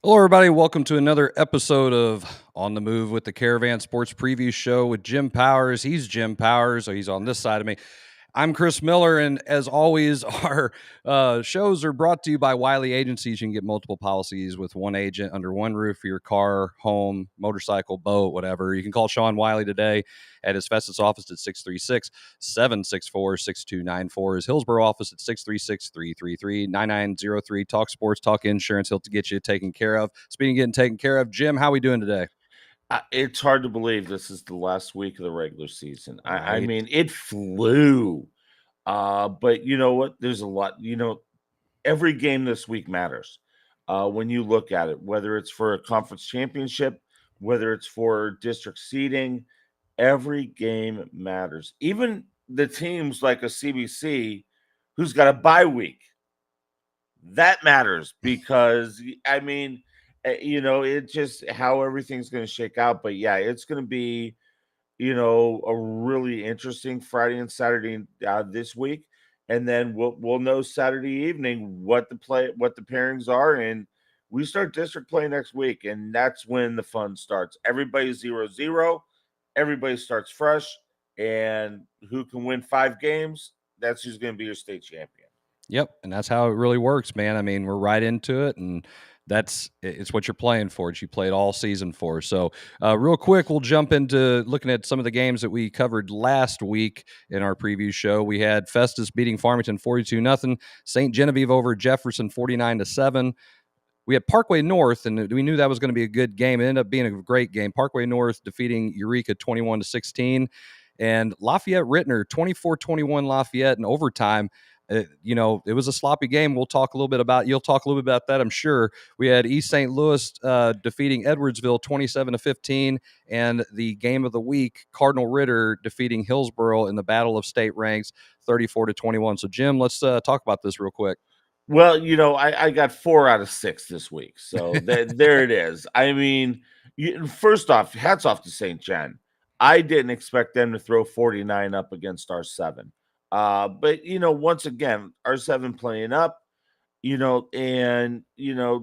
Hello, everybody. Welcome to another episode of On the Move with the Caravan Sports Preview Show with Jim Powers. He's Jim Powers, so he's on this side of me. I'm Chris Miller, and as always, our shows are brought to you by Wiley Agencies. You can get multiple policies with one agent under one roof for your car, home, motorcycle, boat, whatever. You can call Sean Wiley today at his Festus office at 636-764-6294. His Hillsborough office at 636-333-9903. Talk sports, talk insurance. He'll get you taken care of. Speaking of getting taken care of, Jim, how are we doing today? It's hard to believe this is the last week of the regular season. I Right. mean, it flew. But you know what? There's a lot. Every game this week matters when you look at it, whether it's for a conference championship, whether it's for district seeding, every game matters. Even the teams like a CBC who's got a bye week, that matters because, I mean, it's just how everything's going to shake out. But yeah, it's going to be, a really interesting Friday and Saturday this week, and then we'll know Saturday evening what the pairings are, and we start district play next week, and that's when the fun starts. Everybody's 0-0, everybody starts fresh, and who can win 5 games? That's who's going to be your state champion. Yep, and that's how it really works, man. I mean, we're right into it, and it's what you're playing for. It's you played all season for. So real quick, we'll jump into looking at some of the games that we covered last week in our preview show. We had Festus beating Farmington 42-0, St. Genevieve over Jefferson 49-7. We had Parkway North, and we knew that was going to be a good game. It ended up being a great game. Parkway North defeating Eureka 21-16, and Lafayette Rittner 24-21 Lafayette in overtime. It was a sloppy game. You'll talk a little bit about that, I'm sure. We had East St. Louis defeating Edwardsville 27-15, and the game of the week, Cardinal Ritter defeating Hillsborough in the Battle of State Ranks 34-21. So, Jim, let's talk about this real quick. Well, I got 4 out of 6 this week, so there it is. I mean, first off, hats off to St. John. I didn't expect them to throw 49 up against R7. But once again, R7 playing up, and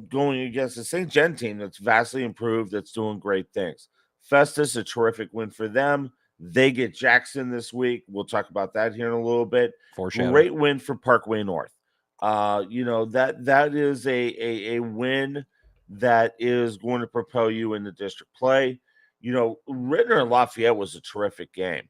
going against the St. John team that's vastly improved, that's doing great things. Festus, a terrific win for them. They get Jackson this week. We'll talk about that here in a little bit. Great win for Parkway North. That is a win that is going to propel you in the district play. Rittner and Lafayette was a terrific game.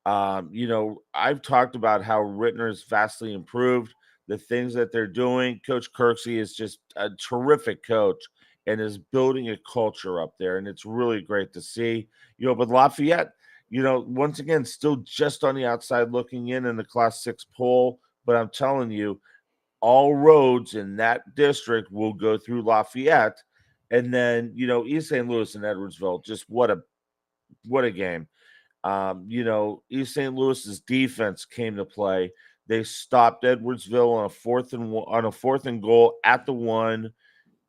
I've talked about how Rittner is vastly improved, the things that they're doing. Coach Kirksey is just a terrific coach and is building a culture up there, and it's really great to see. But Lafayette, once again, still just on the outside looking in the Class 6 poll, but I'm telling you, all roads in that district will go through Lafayette. And then, East St. Louis and Edwardsville, just what a game. East St. Louis's defense came to play. They stopped Edwardsville on a fourth and goal at the 1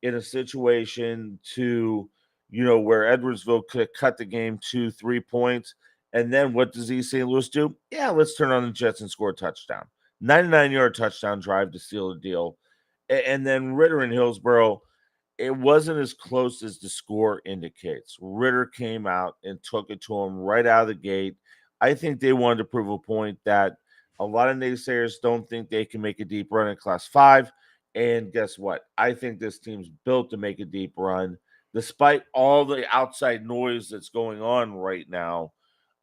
in a situation to, where Edwardsville could have cut the game to 3 points. And then what does East St. Louis do? Yeah, let's turn on the Jets and score a touchdown. 99-yard touchdown drive to seal the deal. And then Ritter and Hillsborough, it wasn't as close as the score indicates. Ritter came out and took it to him right out of the gate. I think they wanted to prove a point that a lot of naysayers don't think they can make a deep run in Class 5. And guess what? I think this team's built to make a deep run. Despite all the outside noise that's going on right now,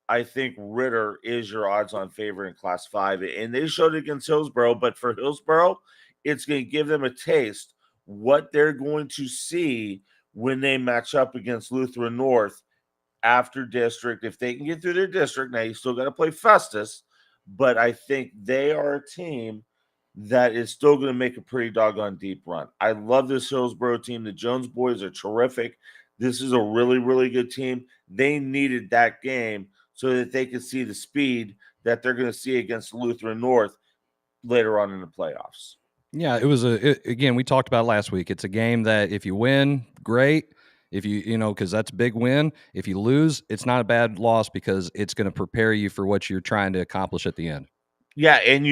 I think Ritter is your odds-on favorite in Class 5, and they showed it against Hillsborough. But for Hillsborough, it's going to give them a taste what they're going to see when they match up against Lutheran North after district. If they can get through their district, now you still got to play Festus, but I think they are a team that is still going to make a pretty doggone deep run. I love this Hillsborough team. The Jones boys are terrific. This is a really, really good team. They needed that game so that they could see the speed that they're going to see against Lutheran North later on in the playoffs. Yeah, it was again, we talked about it last week. It's a game that if you win, great. If because that's a big win. If you lose, it's not a bad loss because it's going to prepare you for what you're trying to accomplish at the end. Yeah, and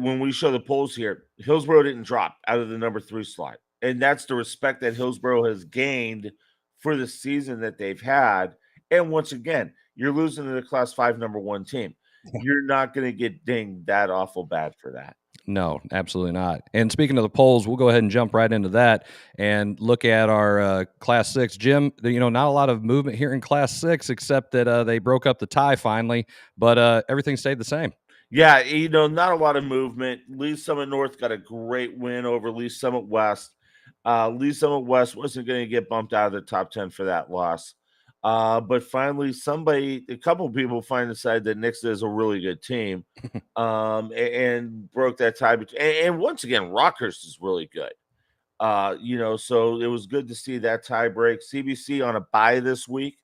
when we show the polls here, Hillsborough didn't drop out of the number 3 slot. And that's the respect that Hillsborough has gained for the season that they've had. And once again, you're losing to the Class 5 number 1 team. You're not going to get dinged that awful bad for that. No, absolutely not. And speaking of the polls, we'll go ahead and jump right into that and look at our Class 6. Jim, not a lot of movement here in Class 6 except that they broke up the tie finally, but everything stayed the same. Yeah, not a lot of movement. Lee Summit North got a great win over Lee Summit West. Lee Summit West wasn't going to get bumped out of the top 10 for that loss. But finally, a couple people finally decided that Nixa is a really good team and broke that tie. And once again, Rockhurst is really good. So it was good to see that tie break. CBC on a bye this week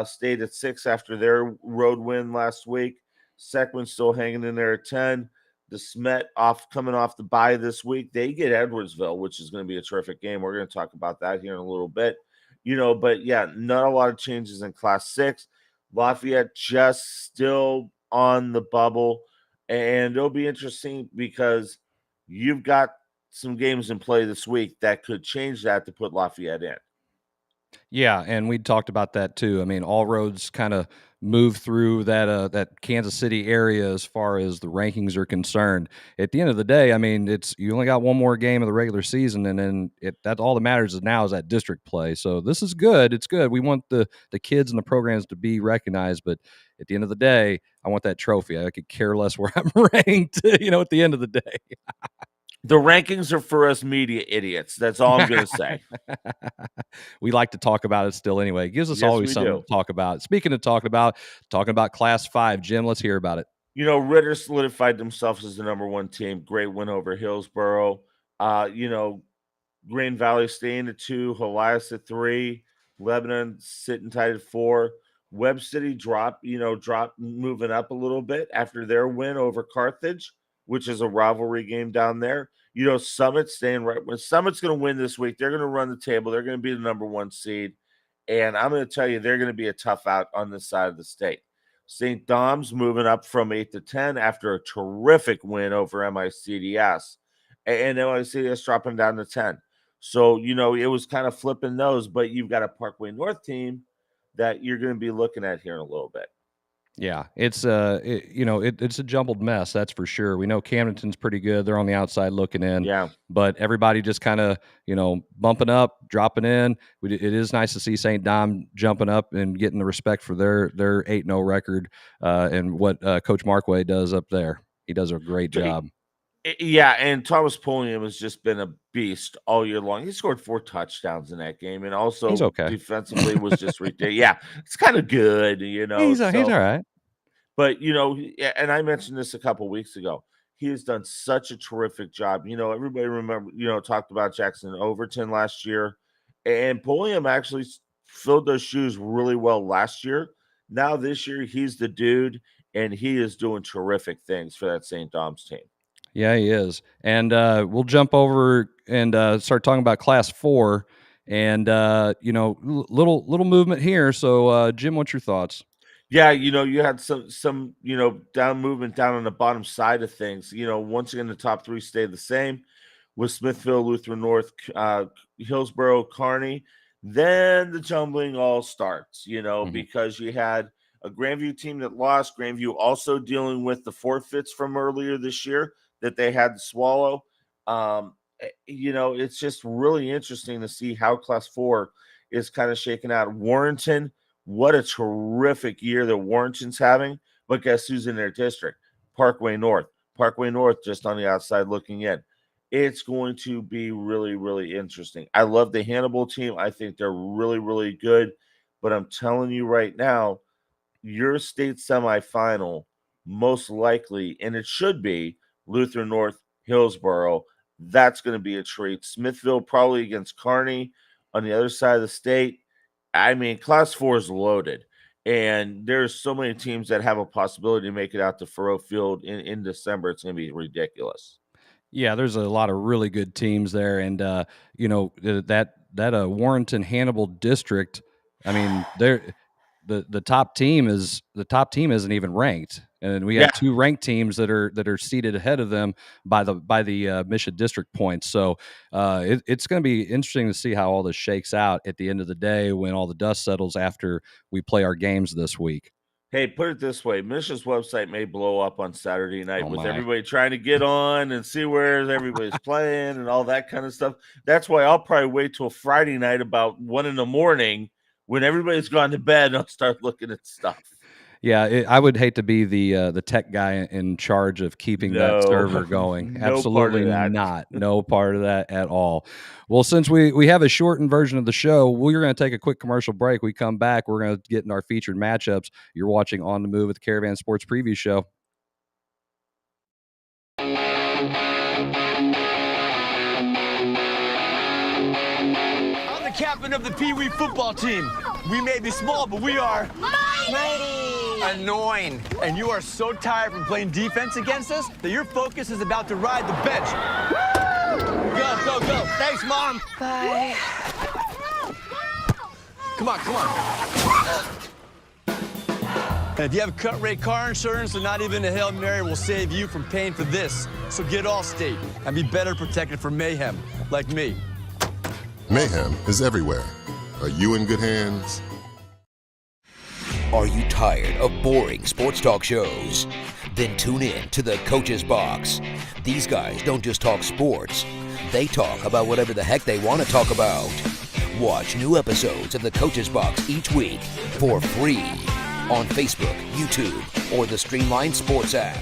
stayed at 6 after their road win last week. Sequin's still hanging in there at 10. The Smet coming off the bye this week. They get Edwardsville, which is going to be a terrific game. We're going to talk about that here in a little bit. But yeah, not a lot of changes in Class 6. Lafayette just still on the bubble. And it'll be interesting because you've got some games in play this week that could change that to put Lafayette in. Yeah, and we talked about that too. I mean, all roads kind of move through that Kansas City area as far as the rankings are concerned. At the end of the day, I mean, you only got one more game of the regular season, and then that all that matters is that district play. So this is good. It's good. We want the kids and the programs to be recognized, but at the end of the day, I want that trophy. I could care less where I'm ranked. At the end of the day. The rankings are for us media idiots. That's all I'm going to say. We like to talk about it still anyway. It gives us always something to talk about. Speaking of talking about Class 5, Jim, let's hear about it. Ritter solidified themselves as the number 1 team. Great win over Hillsborough. Green Valley staying at 2, Helias at 3, Lebanon sitting tight at 4. Webb City dropped moving up a little bit after their win over Carthage, which is a rivalry game down there. Summit staying right when Summit's going to win this week. They're going to run the table. They're going to be the number 1 seed. And I'm going to tell you, they're going to be a tough out on this side of the state. St. Dom's moving up from 8 to 10 after a terrific win over MICDS. And MICDS dropping down to 10. So, it was kind of flipping those, but you've got a Parkway North team that you're going to be looking at here in a little bit. Yeah, it's it's a jumbled mess, that's for sure. We know Camdenton's pretty good; they're on the outside looking in. Yeah, but everybody just kind of bumping up, dropping in. It is nice to see St. Dom jumping up and getting the respect for their 8-0 record and what Coach Markway does up there. He does a great job. Yeah, and Thomas Pulliam has just been a beast all year long. He scored 4 touchdowns in that game, and also he's okay. Defensively was just ridiculous. Yeah, it's kind of good, He's all right. But and I mentioned this a couple weeks ago. He has done such a terrific job. Everybody talked about Jackson Overton last year, and Pulliam actually filled those shoes really well last year. Now this year, he's the dude, and he is doing terrific things for that St. Dom's team. Yeah, he is. And we'll jump over and start talking about Class 4 and, little movement here. So, Jim, what's your thoughts? Yeah, you had some down movement down on the bottom side of things. Once again, the top 3 stayed the same with Smithville, Lutheran North, Hillsborough, Kearney. Then the jumbling all starts, because you had a Grandview team that lost. Grandview also dealing with the forfeits from earlier this year that they had to swallow. It's just really interesting to see how Class 4 is kind of shaking out. Warrenton, what a terrific year that Warrenton's having. But guess who's in their district? Parkway North. Parkway North just on the outside looking in. It's going to be really, really interesting. I love the Hannibal team. I think they're really, really good. But I'm telling you right now, your state semifinal, most likely, and it should be, Lutheran North, Hillsborough. That's going to be a treat. Smithville probably against Kearney on the other side of the state. I mean, Class 4 is loaded. And there's so many teams that have a possibility to make it out to Faurot Field in December. It's going to be ridiculous. Yeah, there's a lot of really good teams there, and that Warrenton Hannibal district. I mean, the top team isn't even ranked, and we Yeah. have two ranked teams that are seated ahead of them by the Mission District points. So it's going to be interesting to see how all this shakes out at the end of the day when all the dust settles after we play our games this week. Hey, put it this way, Mish's website may blow up on Saturday night Oh with my. everybody trying to get on and see where everybody's playing and all that kind of stuff. That's why I'll probably wait till Friday night about 1 a.m. when everybody's gone to bed and I'll start looking at stuff. Yeah, I would hate to be the tech guy in charge of keeping that server going. No Absolutely part of that. not. No part of that at all. Well, since we have a shortened version of the show, we're going to take a quick commercial break. We come back, we're going to get in our featured matchups. You're watching On the Move with the Caravan Sports Preview Show. I'm the captain of the Pee Wee football team. We may be small, but we are mighty, annoying. And you are so tired from playing defense against us that your focus is about to ride the bench. Go, go, go. Thanks, Mom. Bye. Come on, come on. And if you have cut rate car insurance, then not even a Hail Mary will save you from paying for this. So get Allstate and be better protected from mayhem, like me. Mayhem is everywhere. Are you in good hands? Are you tired of boring sports talk shows? Then tune in to the Coach's Box. These guys don't just talk sports. They talk about whatever the heck they want to talk about. Watch new episodes of the Coach's Box each week for free on Facebook, YouTube, or the Streamline Sports app.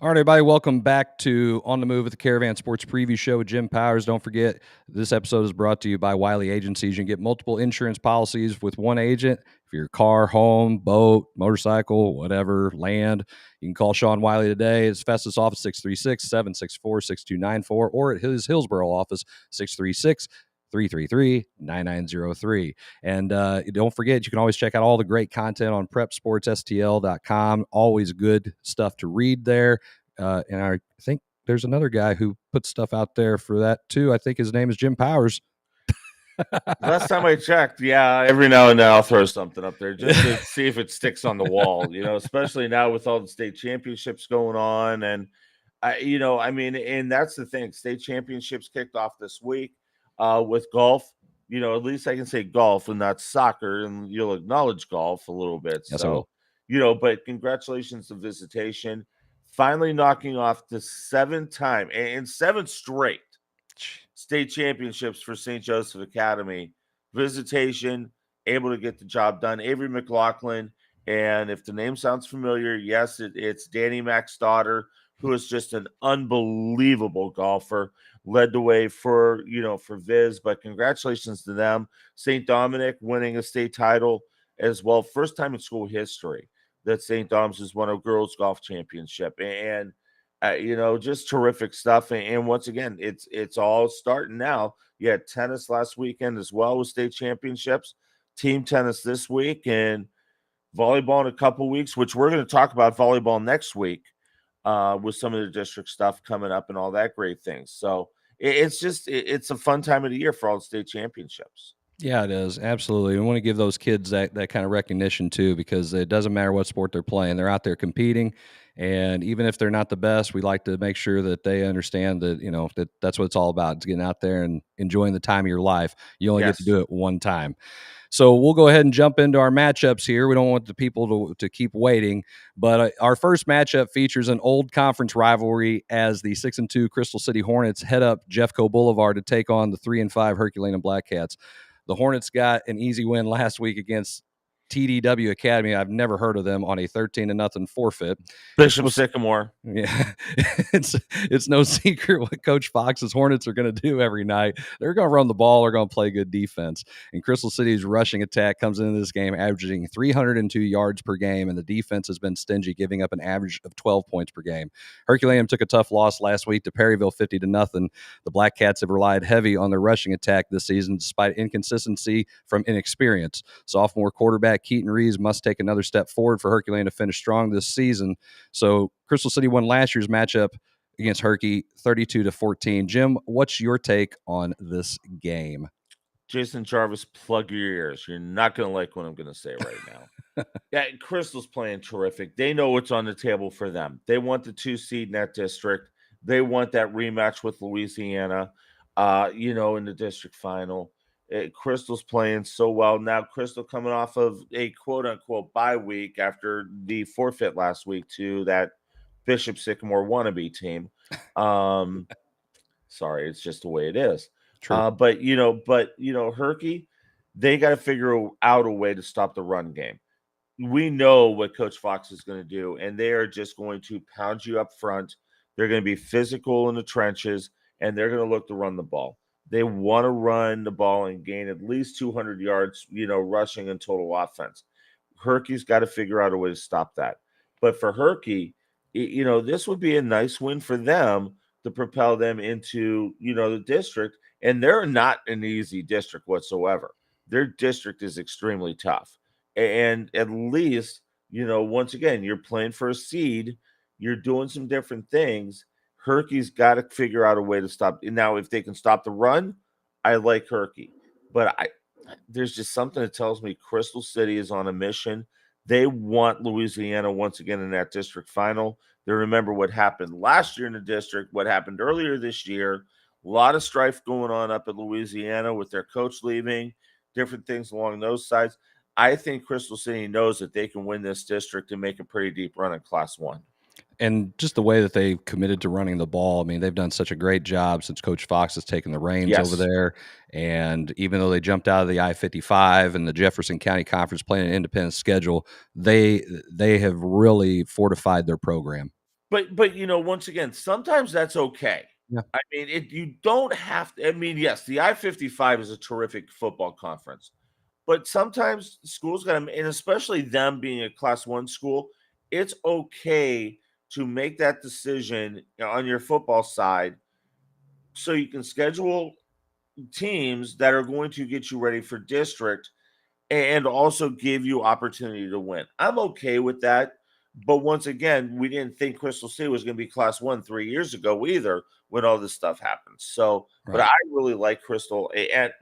All right, everybody, welcome back to On the Move with the Caravan Sports Preview Show with Jim Powers. Don't forget, this episode is brought to you by Wiley Agencies. You can get multiple insurance policies with one agent. For your car, home, boat, motorcycle, whatever, land, you can call Sean Wiley today. His fastest office, 636-764-6294, or at his Hillsborough office, 636-333-9903. And don't forget, you can always check out all the great content on prepsportsstl.com. Always good stuff to read there. And I think there's another guy who puts stuff out there for that too. I think his name is Jim Powers. Last time I checked, yeah, every now and then I'll throw something up there just to see if it sticks on the wall, especially now with all the state championships going on. And, and that's the thing. State championships kicked off this week with golf. At least I can say golf and not soccer, and you'll acknowledge golf a little bit. Yes, so, but congratulations to Visitation. Finally knocking off the seventh straight state championships for St. Joseph Academy. Visitation, able to get the job done. Avery McLaughlin, and if the name sounds familiar, yes, it's Danny Mack's daughter, who is just an unbelievable golfer, led the way for Viz, but congratulations to them. St. Dominic winning a state title as well. First time in school history that St. Dom's has won a girls golf championship, and just terrific stuff. And once again, it's all starting now. You had tennis last weekend as well with state championships, team tennis this week, and volleyball in a couple weeks, which we're going to talk about volleyball next week with some of the district stuff coming up and all that great things. So it's a fun time of the year for all the state championships. Yeah, it is. Absolutely. We want to give those kids that kind of recognition too, because it doesn't matter what sport they're playing. They're out there competing. And even if they're not the best, we like to make sure that they understand that, that's what it's all about. It's getting out there and enjoying the time of your life. You only get to do it one time. So we'll go ahead and jump into our matchups here. We don't want the people to keep waiting, but our first matchup features an old conference rivalry as the 6-2 Crystal City Hornets head up Jeffco Boulevard to take on the 3-5 Herculaneum Black Cats. The Hornets got an easy win last week against TDW Academy. I've never heard of them on a 13-0 forfeit. Bishop Sycamore. Yeah, it's no secret what Coach Fox's Hornets are going to do every night. They're going to run the ball. They're going to play good defense. And Crystal City's rushing attack comes into this game averaging 302 yards per game, and the defense has been stingy, giving up an average of 12 points per game. Herculaneum took a tough loss last week to Perryville, 50-0. The Black Cats have relied heavy on their rushing attack this season, despite inconsistency from inexperience. Sophomore quarterback Keaton Reeves must take another step forward for Herculaneum to finish strong this season. So Crystal City won last year's matchup against Herky 32-14. Jim, what's your take on this game? Jason Jarvis, plug your ears. You're not going to like what I'm going to say right now. Yeah, Crystal's playing terrific. They know what's on the table for them. They want the 2 seed in that district. They want that rematch with Louisiana, in the district final. Crystal's playing so well. Now, Crystal coming off of a quote-unquote bye week after the forfeit last week to that Bishop Sycamore wannabe team. Sorry, it's just the way it is. But Herky, they got to figure out a way to stop the run game. We know what Coach Fox is going to do, and they are just going to pound you up front. They're going to be physical in the trenches, and they're going to look to run the ball. They want to run the ball and gain at least 200 yards, rushing and total offense. Herky's got to figure out a way to stop that. But for Herky, this would be a nice win for them to propel them into, the district. And they're not an easy district whatsoever. Their district is extremely tough. And at least, once again, you're playing for a seed. You're doing some different things. Herky's got to figure out a way to stop. Now, if they can stop the run, I like Herky. But there's just something that tells me Crystal City is on a mission. They want Louisiana once again in that district final. They remember what happened last year in the district, what happened earlier this year. A lot of strife going on up at Louisiana with their coach leaving, different things along those sides. I think Crystal City knows that they can win this district and make a pretty deep run in Class 1. And just the way that they committed to running the ball, I mean, they've done such a great job since Coach Fox has taken the reins over there. And even though they jumped out of the I-55 and the Jefferson County Conference playing an independent schedule, they have really fortified their program. But once again, sometimes that's okay. Yeah. I mean, you don't have to. I mean, yes, the I-55 is a terrific football conference, but sometimes schools got to, and especially them being a Class 1 school, it's okay to make that decision on your football side so you can schedule teams that are going to get you ready for district and also give you opportunity to win. I'm okay with that. But once again, we didn't think Crystal City was going to be Class 1 3 years ago either when all this stuff happened. So, But I really like Crystal. And,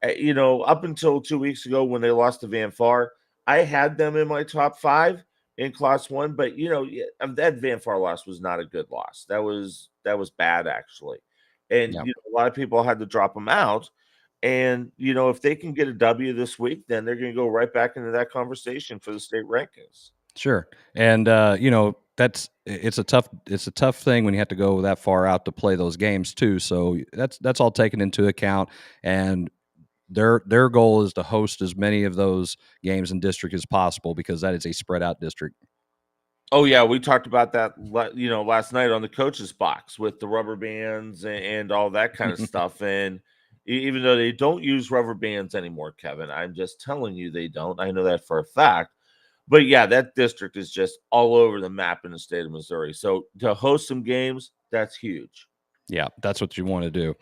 up until 2 weeks ago when they lost to Van Far, I had them in my top 5 in Class 1. But, that Van Far loss was not a good loss. That was bad, actually. And, a lot of people had to drop them out. And, if they can get a W this week, then they're going to go right back into that conversation for the state rankings. Sure. And it's a tough thing when you have to go that far out to play those games too. So that's all taken into account, and their goal is to host as many of those games in district as possible because that is a spread out district. Oh yeah, we talked about that last night on the coach's box with the rubber bands and all that kind of stuff. And even though they don't use rubber bands anymore, Kevin, I'm just telling you they don't. I know that for a fact. But yeah, that district is just all over the map in the state of Missouri. So to host some games, that's huge. Yeah, that's what you want to do.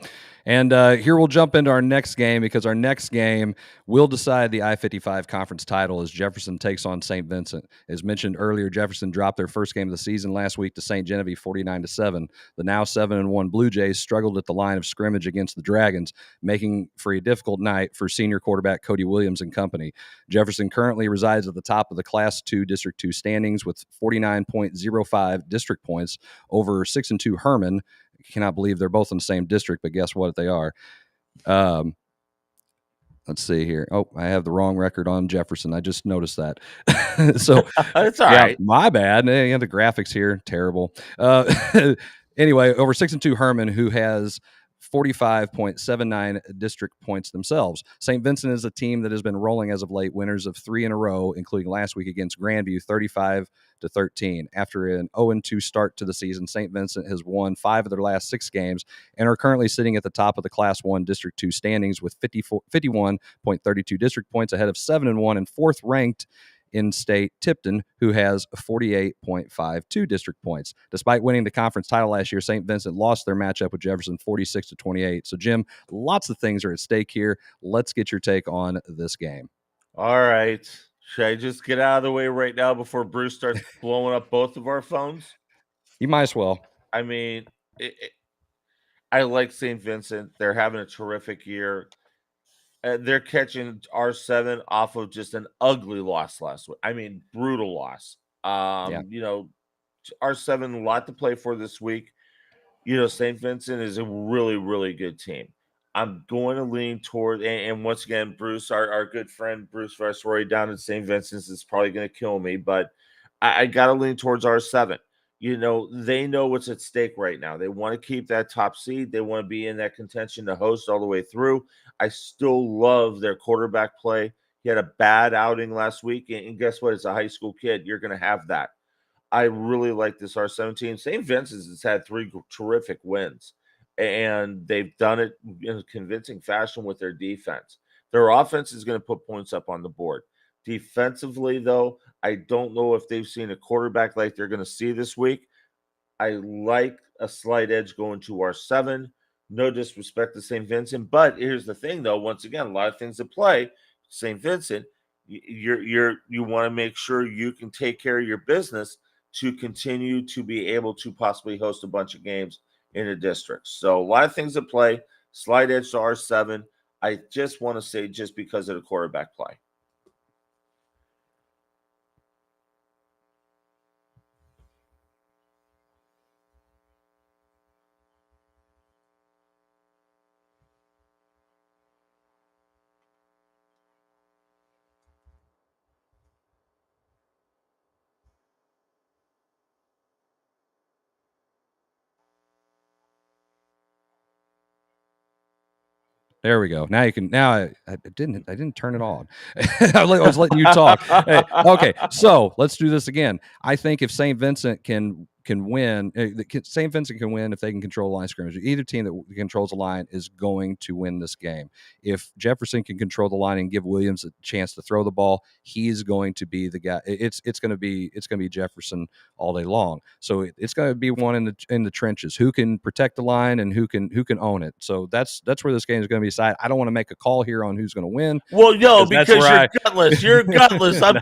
And here we'll jump into our next game because our next game will decide the I-55 conference title as Jefferson takes on St. Vincent. As mentioned earlier, Jefferson dropped their first game of the season last week to St. Genevieve 49-7. The now 7-1 Blue Jays struggled at the line of scrimmage against the Dragons, making for a difficult night for senior quarterback Cody Williams and company. Jefferson currently resides at the top of the Class 2 District 2 standings with 49.05 district points over 6-2 Herman. Cannot believe they're both in the same district, but guess what? They are. Let's see here. Oh, I have the wrong record on Jefferson. I just noticed that. So it's all right. My bad. The graphics here, terrible. Anyway, over 6-2 Herman, who has 45.79 district points themselves. St. Vincent is a team that has been rolling as of late, winners of 3 in a row, including last week against Grandview, 35-13. After an 0-2 start to the season, St. Vincent has won 5 of their last 6 games and are currently sitting at the top of the Class 1 District 2 standings with 51.32 district points ahead of 7-1 and 4th ranked in-state Tipton, who has 48.52 district points. Despite winning the conference title last year, St. Vincent lost their matchup with Jefferson 46-28. So, Jim, lots of things are at stake here. Let's get your take on this game. All right. Should I just get out of the way right now before Bruce starts blowing up both of our phones? You might as well. I mean, I like St. Vincent. They're having a terrific year. They're catching R7 off of just an ugly loss last week. I mean, brutal loss. You know, R7, a lot to play for this week. You know, St. Vincent is a really, really good team. I'm going to lean toward, and once again, Bruce, our good friend Bruce Viceroy down in St. Vincent's is probably going to kill me, but I got to lean towards R7. You know, they know what's at stake right now. They want to keep that top seed. They want to be in that contention to host all the way through. I still love their quarterback play. He had a bad outing last week, and guess what? It's a high school kid. You're going to have that. I really like this R17. St. Vincent's has had 3 terrific wins, and they've done it in a convincing fashion with their defense. Their offense is going to put points up on the board. Defensively, though, I don't know if they've seen a quarterback like they're going to see this week. I like a slight edge going to R7. No disrespect to St. Vincent, but here's the thing, though. Once again, a lot of things at play. St. Vincent, you want to make sure you can take care of your business to continue to be able to possibly host a bunch of games in the district. So a lot of things at play. Slight edge to R7. I just want to say just because of the quarterback play. There we go. Now you can. Now I didn't turn it on. I was letting you talk. Hey, okay, so let's do this again. I think if St. Vincent can win, St. Vincent can win if they can control the line scrimmage. Either team that controls the line is going to win this game. If Jefferson can control the line and give Williams a chance to throw the ball, he's going to be the guy. It's going to be Jefferson all day long. So it's going to be one in the trenches. Who can protect the line and who can own it. So that's where this game is going to be decided. I don't want to make a call here on who's going to win. Well, no, because you're gutless. You're gutless. I'm no.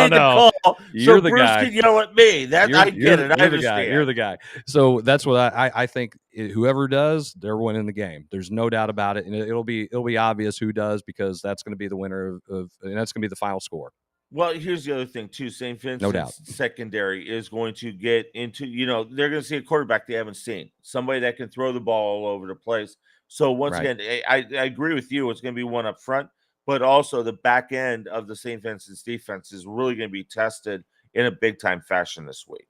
The call. You're so the Bruce guy. can yell at me. I get it. I understand. You're the guy. So that's what I think. Whoever does, they're winning the game. There's no doubt about it, and it'll be obvious who does because that's going to be the winner of and that's going to be the final score. Well, here's the other thing too. St. Vincent's no doubt. secondary is going to get into. They're going to see a quarterback they haven't seen, somebody that can throw the ball all over the place. So once again, I agree with you. It's going to be one up front, but also the back end of the St. Vincent's defense is really going to be tested in a big time fashion this week.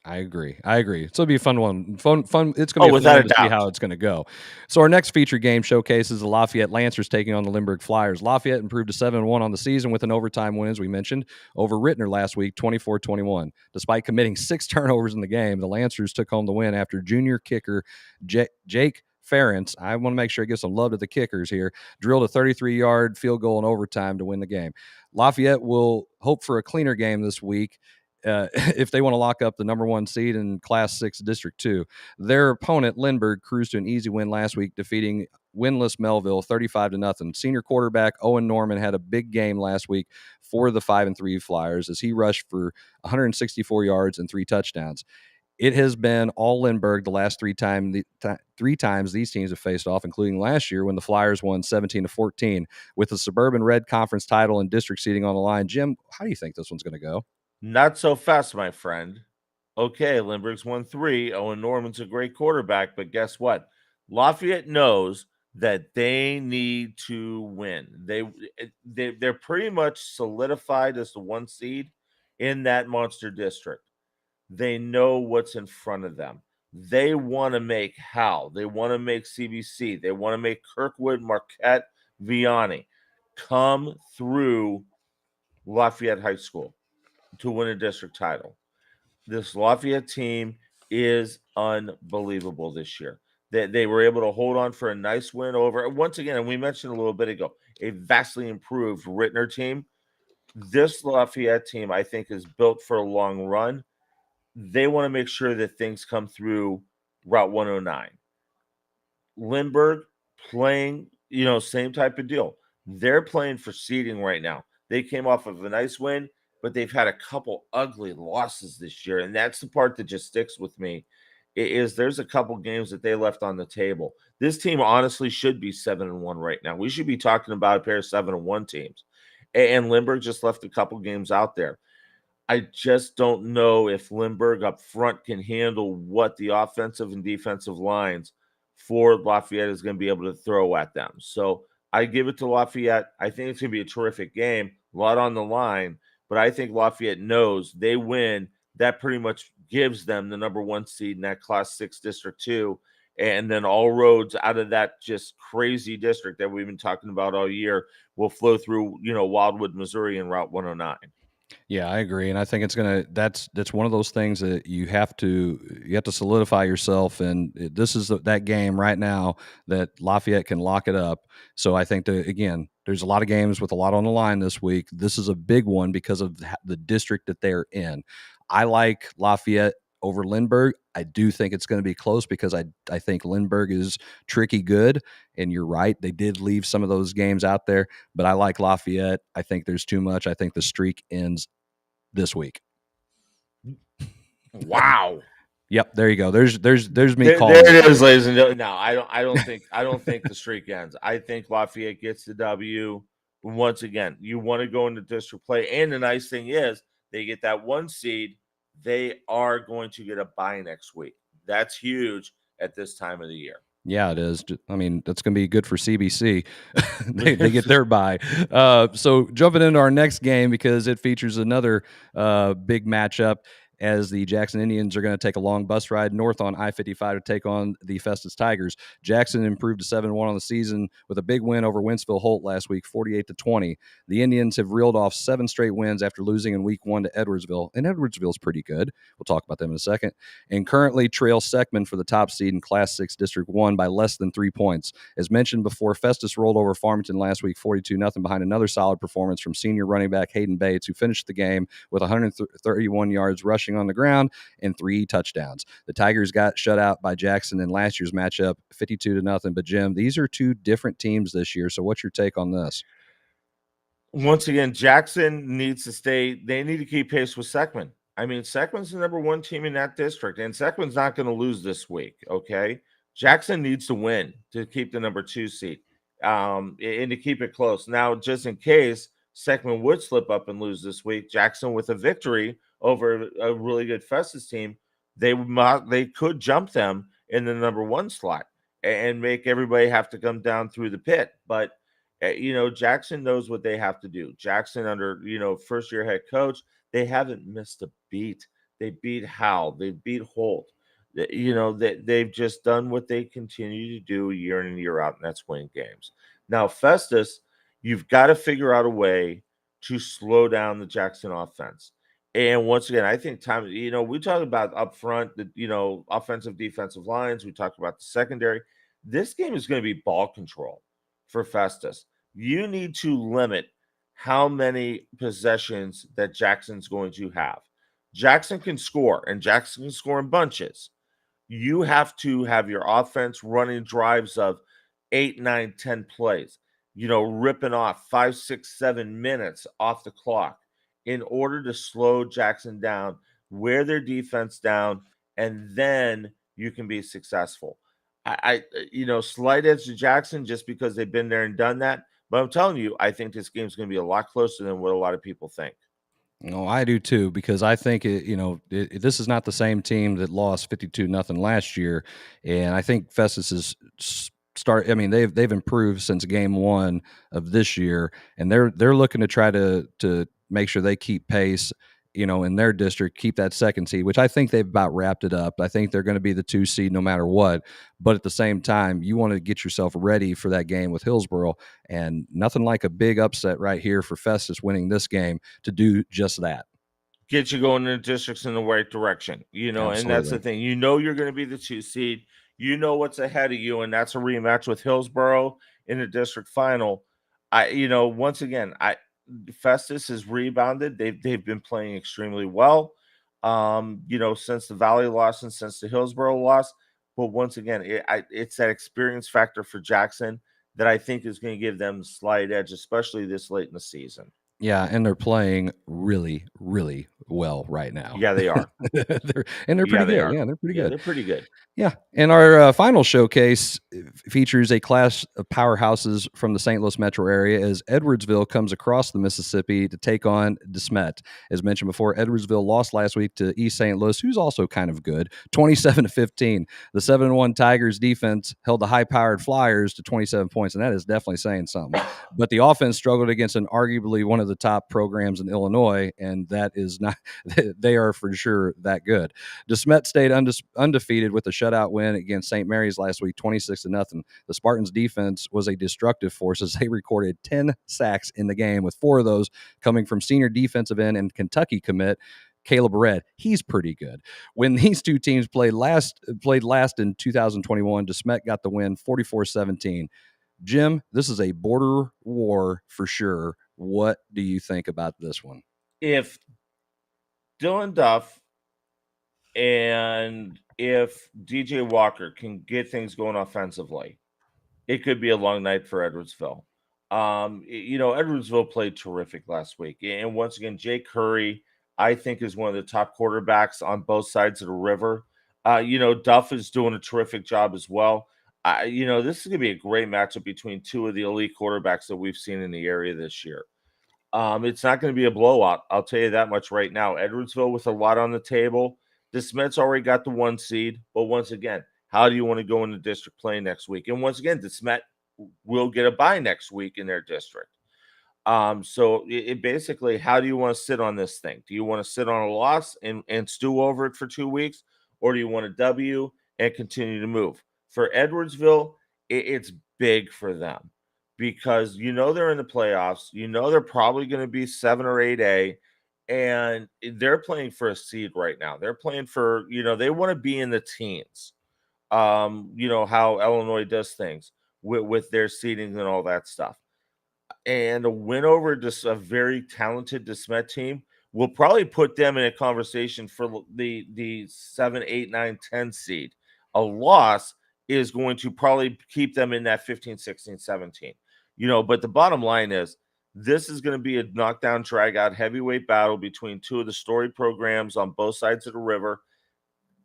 I agree. So it'll be a fun one. Fun. It's going to be without fun a to see doubt. how it's going to go. So our next feature game showcases the Lafayette Lancers taking on the Lindbergh Flyers. Lafayette improved to 7-1 on the season with an overtime win, as we mentioned, over Rittner last week, 24-21. Despite committing 6 turnovers in the game, the Lancers took home the win after junior kicker Jake Ferentz, I want to make sure I give some love to the kickers here, drilled a 33-yard field goal in overtime to win the game. Lafayette will hope for a cleaner game this week if they want to lock up the number 1 seed in Class 6 District 2. Their opponent, Lindbergh, cruised to an easy win last week, defeating winless Melville 35-0. Senior quarterback Owen Norman had a big game last week for the 5-3 Flyers as he rushed for 164 yards and 3 touchdowns. It has been all Lindbergh the last 3 times these teams have faced off, including last year when the Flyers won 17-14 with the Suburban Red Conference title and district seeding on the line. Jim, how do you think this one's going to go? Not so fast, my friend. Okay, Lindbergh's won 3. Owen Norman's a great quarterback, but guess what? Lafayette knows that they need to win. They're pretty much solidified as the 1 seed in that monster district. They know what's in front of them. They want to make Hal. They want to make CBC. They want to make Kirkwood, Marquette, Vianney come through Lafayette High School to win a district title. This Lafayette team is unbelievable this year. They were able to hold on for a nice win over, once again, and we mentioned a little bit ago, a vastly improved Rittner team. This Lafayette team, I think, is built for a long run. They want to make sure that things come through Route 109. Lindbergh playing, same type of deal. They're playing for seeding right now. They came off of a nice win, but they've had a couple ugly losses this year, and that's the part that just sticks with me. Is there's a couple games that they left on the table. This team honestly should be 7-1 right now. We should be talking about a pair of 7-1 teams, and Lindbergh just left a couple games out there. I just don't know if Lindbergh up front can handle what the offensive and defensive lines for Lafayette is going to be able to throw at them. So I give it to Lafayette. I think it's going to be a terrific game, a lot on the line, but I think Lafayette knows they win. That pretty much gives them the number 1 seed in that Class 6 District 2. And then all roads out of that just crazy district that we've been talking about all year will flow through, Wildwood, Missouri, and Route 109. Yeah, I agree, and I think that's one of those things that you have to solidify yourself, and this is that game right now that Lafayette can lock it up. So I think that, again, there's a lot of games with a lot on the line this week. This is a big one because of the district that they're in. I like Lafayette over Lindbergh. I do think it's going to be close because I think Lindbergh is tricky good, and you're right. They did leave some of those games out there, but I like Lafayette. I think there's too much. I think the streak ends this week. Wow. Yep, there you go. There's me calling. There it is, ladies and gentlemen. No, I don't think the streak ends. I think Lafayette gets the W. Once again, you want to go into district play, and the nice thing is they get that 1 seed. They are going to get a bye next week. That's huge at this time of the year. Yeah, it is. I mean, that's going to be good for CBC. they get their bye. So jumping into our next game because it features another big matchup as the Jackson Indians are going to take a long bus ride north on I-55 to take on the Festus Tigers. Jackson improved to 7-1 on the season with a big win over Wentzville Holt last week, 48-20. The Indians have reeled off 7 straight wins after losing in week 1 to Edwardsville, and Edwardsville's pretty good. We'll talk about them in a second. And currently trail Seckman for the top seed in Class 6 District 1 by less than 3 points. As mentioned before, Festus rolled over Farmington last week 42-0 behind another solid performance from senior running back Hayden Bates, who finished the game with 131 yards rushing on the ground and 3 touchdowns. The Tigers got shut out by Jackson in last year's matchup, 52-0. But Jim, these are 2 different teams this year. So what's your take on this? Once again, Jackson needs to stay. They need to keep pace with Seckman. I mean, Seckman's the number 1 team in that district, and Seckman's not going to lose this week, okay? Jackson needs to win to keep the number 2 seed and to keep it close. Now, just in case Seckman would slip up and lose this week, Jackson with a victory over a really good Festus team, they could jump them in the number 1 slot and make everybody have to come down through the pit. But, Jackson knows what they have to do. Jackson under, first-year head coach, they haven't missed a beat. They beat Howell. They beat Holt. They've just done what they continue to do year in and year out, and that's win games. Now, Festus, you've got to figure out a way to slow down the Jackson offense. And once again, I think we talk about up front, the offensive, defensive lines. We talked about the secondary. This game is going to be ball control for Festus. You need to limit how many possessions that Jackson's going to have. Jackson can score, and Jackson can score in bunches. You have to have your offense running drives of 8, 9, 10 plays, ripping off 5, 6, 7 minutes off the clock in order to slow Jackson down, wear their defense down, and then you can be successful. Slight edge to Jackson just because they've been there and done that. But I'm telling you, I think this game's going to be a lot closer than what a lot of people think. No, I do too, because I think this is not the same team that lost 52-0 last year, and I think Festus is they've improved since game 1 of this year, and they're looking to try to make sure they keep pace in their district, keep that second seed, which I think they've about wrapped it up. I think they're going to be the 2 seed no matter what. But at the same time, you want to get yourself ready for that game with Hillsboro, and nothing like a big upset right here for Festus winning this game to do just that. Get you going in the districts in the right direction, and that's the thing. You're going to be the 2 seed. You know what's ahead of you, and that's a rematch with Hillsboro in the district final. Once again, Festus has rebounded. They've been playing extremely well, since the Valley loss and since the Hillsboro loss. But once again, it's that experience factor for Jackson that I think is going to give them a slight edge, especially this late in the season. Yeah, and they're playing really, really well right now. Yeah, they are. they're pretty good. Yeah, they're pretty good. They're pretty good. Yeah, and our final showcase features a class of powerhouses from the St. Louis metro area as Edwardsville comes across the Mississippi to take on DeSmet. As mentioned before, Edwardsville lost last week to East St. Louis, who's also kind of good, 27-15. The 7-1 Tigers defense held the high-powered Flyers to 27 points, and that is definitely saying something. But the offense struggled against arguably one of the top programs in Illinois, and that is not – they are for sure that good. DeSmet stayed undefeated with a shutout win against St. Mary's last week, 26-0. The Spartans' defense was a destructive force as they recorded 10 sacks in the game, with 4 of those coming from senior defensive end and Kentucky commit Caleb Red. He's pretty good. When these two teams played last in 2021, DeSmet got the win 44-17. Jim, this is a border war for sure. What do you think about this one? If Dylan Duff and if DJ Walker can get things going offensively, it could be a long night for Edwardsville. Edwardsville played terrific last week. And once again, Jake Curry, I think, is one of the top quarterbacks on both sides of the river. Duff is doing a terrific job as well. This is going to be a great matchup between 2 of the elite quarterbacks that we've seen in the area this year. It's not going to be a blowout. I'll tell you that much right now. Edwardsville with a lot on the table. DeSmet's already got the 1 seed. But once again, how do you want to go into district play next week? And once again, DeSmet will get a bye next week in their district. So it basically, how do you want to sit on this thing? Do you want to sit on a loss and stew over it for 2 weeks? Or do you want a W and continue to move? For Edwardsville, it's big for them because they're in the playoffs. They're probably going to be 7 or 8A, and they're playing for a seed right now. They're playing for, they want to be in the teens. How Illinois does things with their seedings and all that stuff. And a win over just a very talented DeSmet team will probably put them in a conversation for the 7, 8, 9, 10 seed. A loss is going to probably keep them in that 15, 16, 17. But the bottom line is this is going to be a knockdown, drag-out heavyweight battle between 2 of the storied programs on both sides of the river.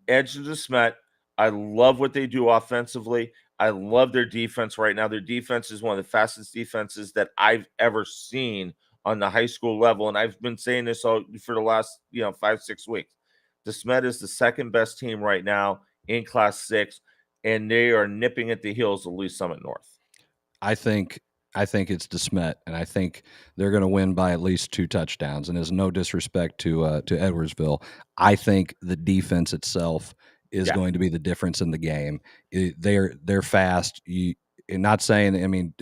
Edge of DeSmet, I love what they do offensively. I love their defense right now. Their defense is one of the fastest defenses that I've ever seen on the high school level, and I've been saying this all for the last 5-6 weeks. DeSmet is the second best team right now in Class 6, and they are nipping at the heels of Lee Summit North. I think it's DeSmet, and I think they're going to win by at least 2 touchdowns. And there's no disrespect to Edwardsville. I think the defense itself is going to be the difference in the game. They're fast. Not saying,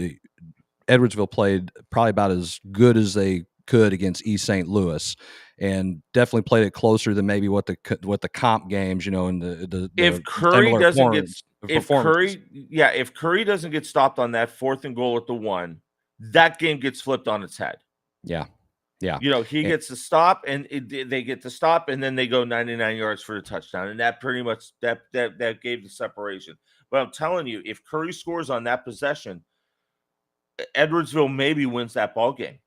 Edwardsville played probably about as good as they could against East St. Louis, and definitely played it closer than maybe what the comp games, and the if Curry doesn't get if Curry doesn't get stopped on that 4th and goal at the 1, that game gets flipped on its head. Yeah. He gets to stop, and they get to stop, and then they go 99 yards for the touchdown, and that pretty much that gave the separation. But I'm telling you, if Curry scores on that possession, Edwardsville maybe wins that ball game.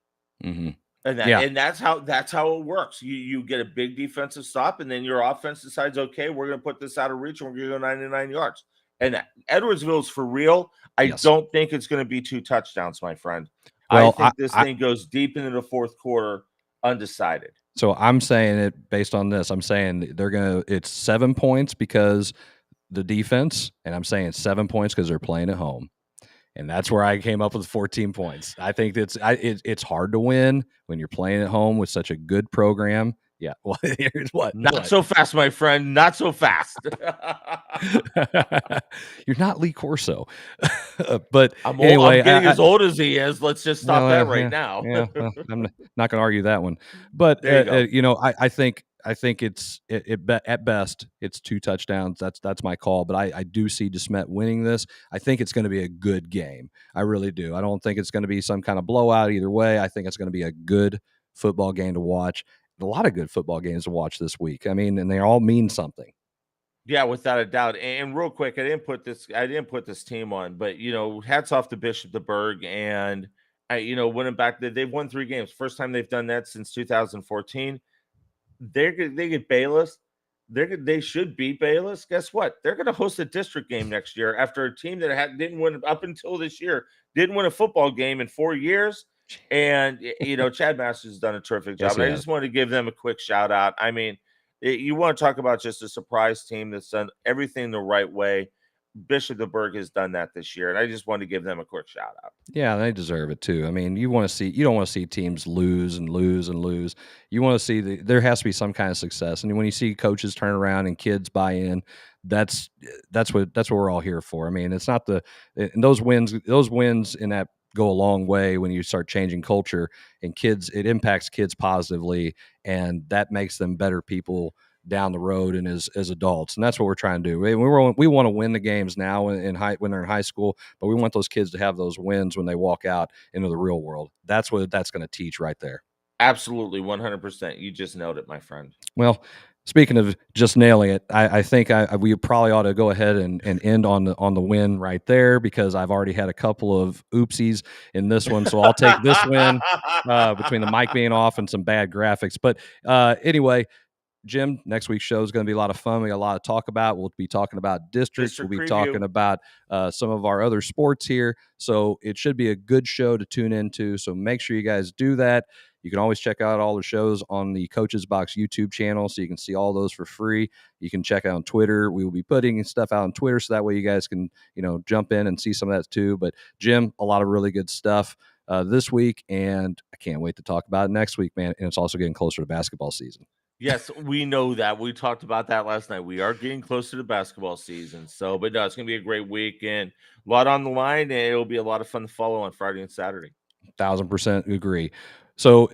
Mm-hmm. And that's how it works. You get a big defensive stop, and then your offense decides, okay, we're going to put this out of reach, and we're going to go 99 yards. And Edwardsville's for real. I don't think it's going to be 2 touchdowns, my friend. Well, I think this thing goes deep into the 4th quarter, undecided. So I'm saying it based on this. I'm saying it's 7 points because the defense, and I'm saying 7 points because they're playing at home. And that's where I came up with 14 points. I think it's hard to win when you're playing at home with such a good program Yeah. Well, here's what. Not so fast, my friend. Not so fast. You're not Lee Corso. But I'm anyway, getting as old as he is. Let's just stop that right now. Yeah, well, I'm not going to argue that one. But There you go. I think it's at best it's 2 touchdowns. That's my call. But I do see DeSmet winning this. I think it's going to be a good game. I really do. I don't think it's going to be some kind of blowout either way. I think it's going to be a good football game to watch. A lot of good football games to watch this week. I mean, and they all mean something. Yeah, without a doubt. And real quick, I didn't put this team on, but hats off to Bishop DeBerg and winning back. They've won 3 games. First time they've done that since 2014. They get Bayless. They should beat Bayless. Guess what? They're going to host a district game next year after a team that didn't win up until this year, didn't win a football game in 4 years. And Chad Masters has done a terrific job. Yes, I just want to give them a quick shout out. I mean, you want to talk about just a surprise team that's done everything the right way. Bishop DeBerg has done that this year, and I just want to give them a quick shout out. Yeah, they deserve it too. I mean, you don't want to see teams lose and lose and lose. You want to see there has to be some kind of success. And when you see coaches turn around and kids buy in, that's what we're all here for. I mean, it's not and those wins in that go a long way when you start changing culture, and it impacts kids positively, and that makes them better people down the road and as adults. And that's what we're trying to do. We want to win the games now when they're in high school, but we want those kids to have those wins when they walk out into the real world. That's what that's going to teach right there. Absolutely, 100%. You just nailed it, my friend. Well, speaking of just nailing it, I think we probably ought to go ahead and end on the win right there, because I've already had a couple of oopsies in this one. So I'll take this win between the mic being off and some bad graphics. But anyway, Jim, next week's show is going to be a lot of fun. We got a lot to talk about. We'll be talking about districts. We'll be preview. talking about some of our other sports here. So it should be a good show to tune into. So make sure you guys do that. You can always check out all the shows on the Coach's Box YouTube channel, so you can see all those for free. You can check out on Twitter. We will be putting stuff out on Twitter, so that way you guys can, jump in and see some of that too. But Jim, a lot of really good stuff this week, and I can't wait to talk about it next week, man. And it's also getting closer to basketball season. Yes, we know that. We talked about that last night. We are getting closer to basketball season. So, but no, it's going to be a great week and a lot on the line, and it'll be a lot of fun to follow on Friday and Saturday. 1,000% agree. So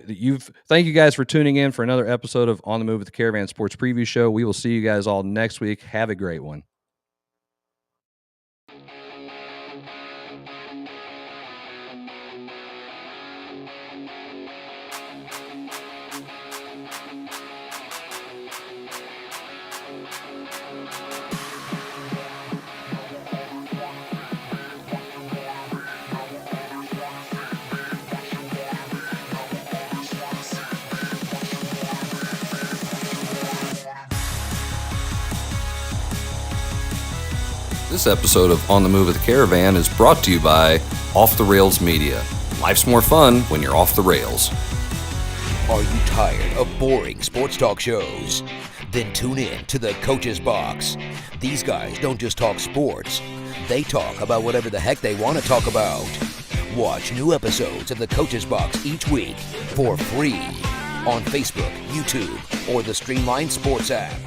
thank you guys for tuning in for another episode of On the Move with the Caravan Sports Preview Show. We will see you guys all next week. Have a great one. This episode of On the Move with the Caravan is brought to you by Off the Rails Media. Life's more fun when you're off the rails. Are you tired of boring sports talk shows? Then tune in to the Coach's Box. These guys don't just talk sports. They talk about whatever the heck they want to talk about. Watch new episodes of the Coach's Box each week for free on Facebook, YouTube, or the Streamline Sports app.